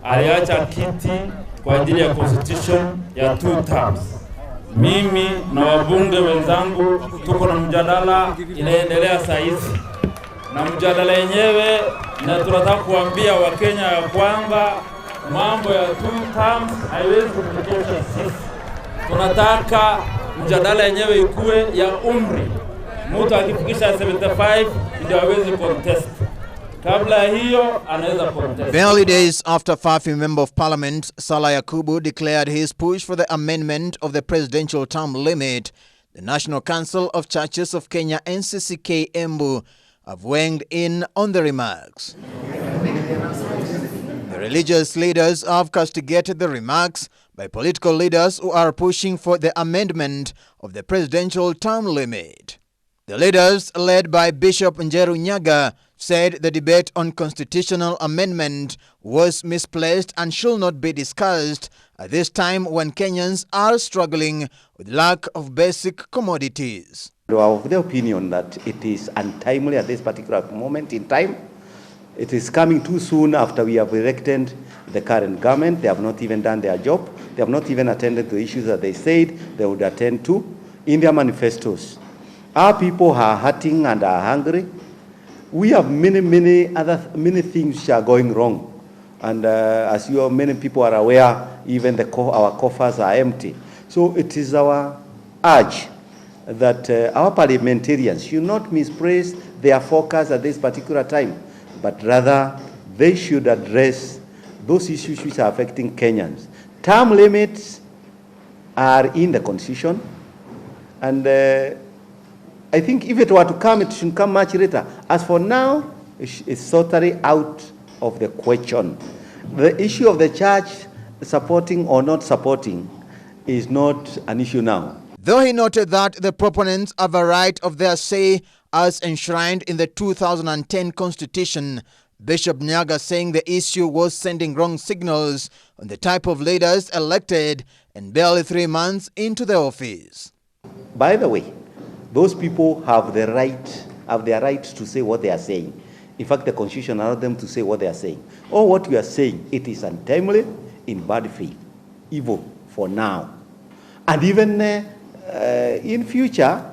aliacha kiti kwa ajili ya constitution ya 2 terms. Mimi na wabunge wenzangu tuko na mjadala inaendelea saa hizi. Na mjadala yenyewe na tunataka kuambia Wakenya ya kwamba mambo ya 2 terms haiwezi kutosha sisi. Tunataka mjadala yenyewe ikuwe ya umri. Mtu akifikisha 75 ndio hawezi contest. Kabla hiyo anaweza contest. Barely days after Fafi Member of Parliament Salah Yakub declared his push for the amendment of the presidential term limit, the National Council of Churches of Kenya NCCK Embu have weighed in on the remarks. The religious leaders have castigated the remarks by political leaders who are pushing for the amendment of the presidential term limit. The leaders, led by Bishop Njeru Nyaga, said the debate on constitutional amendment was misplaced and should not be discussed at this time when Kenyans are struggling with lack of basic commodities. We are of the opinion that it is untimely at this particular moment in time. It is coming too soon after we have elected the current government. They have not even done their job. They have not even attended to issues that they said they would attend to in their manifestos. Our people are hurting and are hungry. We have many things which are going wrong. And as many people are aware, even our coffers are empty. So it is our urge that our parliamentarians should not misplace their focus at this particular time, but rather they should address those issues which are affecting Kenyans. Term limits are in the Constitution, and I think if it were to come, it should come much later. As for now, it's totally out of the question. The issue of the church supporting or not supporting is not an issue now. Though he noted that the proponents have a right of their say as enshrined in the 2010 Constitution, Bishop Nyaga saying the issue was sending wrong signals on the type of leaders elected and barely 3 months into the office. By the way, those people have their right to say what they are saying. In fact, the Constitution allows them to say what they are saying. Or what we are saying, it is untimely, in bad faith, evil for now. And even in future,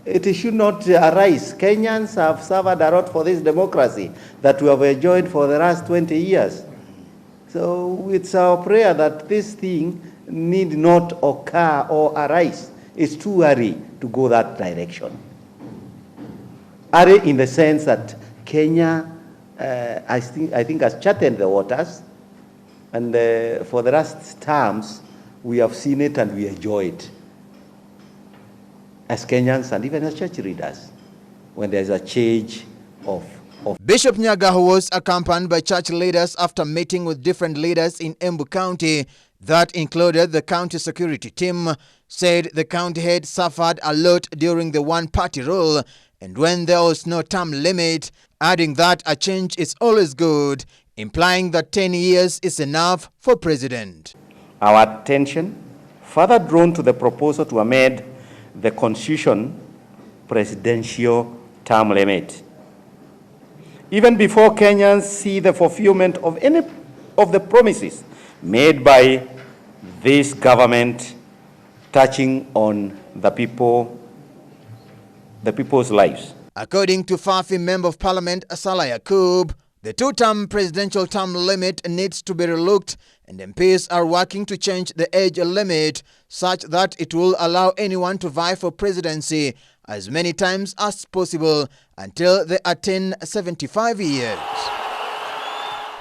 it should not arise. Kenyans have suffered a lot for this democracy that we have enjoyed for the last 20 years. So it's our prayer that this thing need not occur or arise. It's too early to go that direction. Early in the sense that Kenya, I think has charted the waters, and for the last terms, we have seen it and we enjoy it as Kenyans and even as church leaders when there's a change of Bishop Nyaga, who was accompanied by church leaders after meeting with different leaders in Embu County that included the county security team, said the county had suffered a lot during the one-party rule and when there was no term limit, adding that a change is always good, implying that 10 years is enough for president. Our attention further drawn to the proposal to amend the Constitution presidential term limit. Even before Kenyans see the fulfillment of any of the promises made by this government touching on the people's lives. According to Fafi Member of Parliament Salah Yakub, the 2-term presidential term limit needs to be relooked, and MPs are working to change the age limit such that it will allow anyone to vie for presidency as many times as possible until they attain 75 years.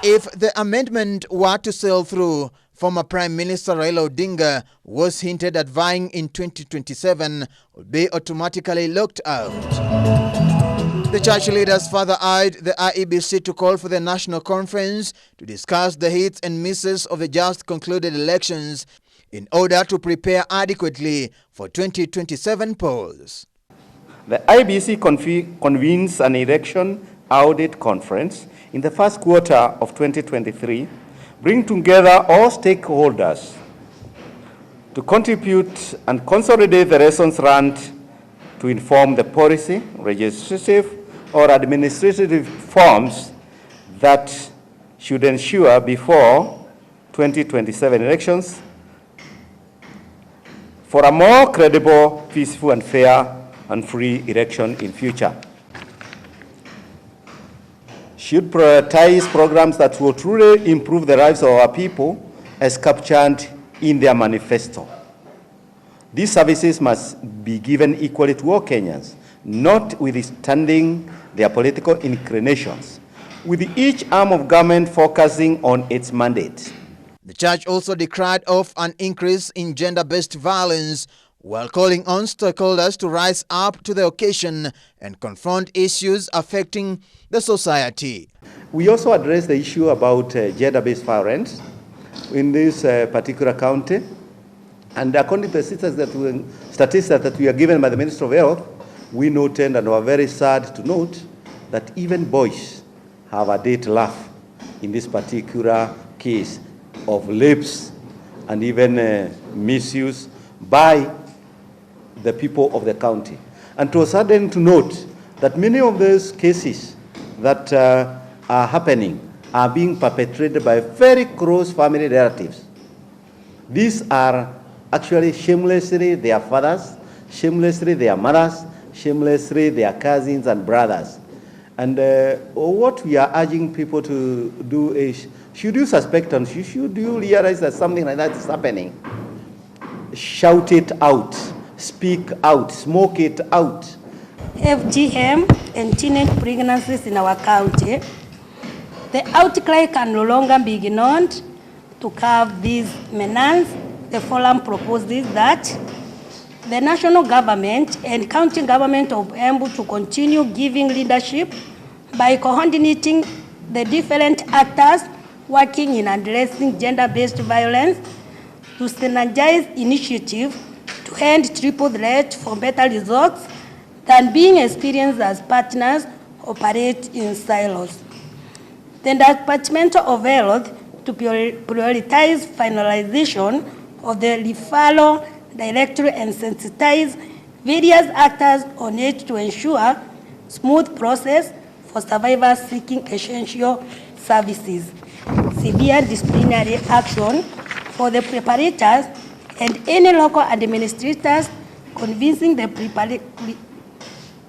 If the amendment were to sail through, former Prime Minister Raila Odinga was hinted at vying in 2027 would be automatically locked out. The church leaders further urged the IEBC to call for the national conference to discuss the hits and misses of the just concluded elections in order to prepare adequately for 2027 polls. The IEBC convenes an election audit conference in the first quarter of 2023, bring together all stakeholders to contribute and consolidate the lessons learned to inform the policy, legislative, or administrative reforms that should ensure before 2027 elections for a more credible, peaceful and fair and free election in future. Should prioritize programs that will truly improve the lives of our people as captured in their manifesto. These services must be given equally to all Kenyans, notwithstanding their political inclinations, with each arm of government focusing on its mandate. The church also decried off an increase in gender-based violence while calling on stakeholders to rise up to the occasion and confront issues affecting the society. We also addressed the issue about gender-based violence in this particular county. And according to the statistics that we are given by the Ministry of Health, we noted and were very sad to note that even boys have a date laugh in this particular case of rapes and even misuse by the people of the county. And to a sudden to note that many of those cases that are happening are being perpetrated by very close family relatives. These are actually shamelessly their fathers, shamelessly their mothers, shamelessly their cousins and brothers. And what we are urging people to do is, should you suspect and should you realize that something like that is happening, shout it out, speak out, smoke it out. FGM and teenage pregnancies in our county, the outcry can no longer be ignored. To curb these menace, the forum proposes that the national government and county government of Embu to continue giving leadership by coordinating the different actors working in addressing gender-based violence to synergize initiatives to end triple threat for better results than being experienced as partners operate in silos. The Department of Health to prioritize finalization of the referral directory and sensitize various actors on it to ensure smooth process for survivors seeking essential services. Severe disciplinary action for the preparators and any local administrators convincing the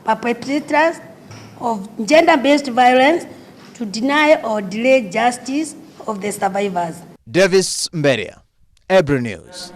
perpetrators of gender-based violence to deny or delay justice of the survivors. Davis Mberia, Embu News.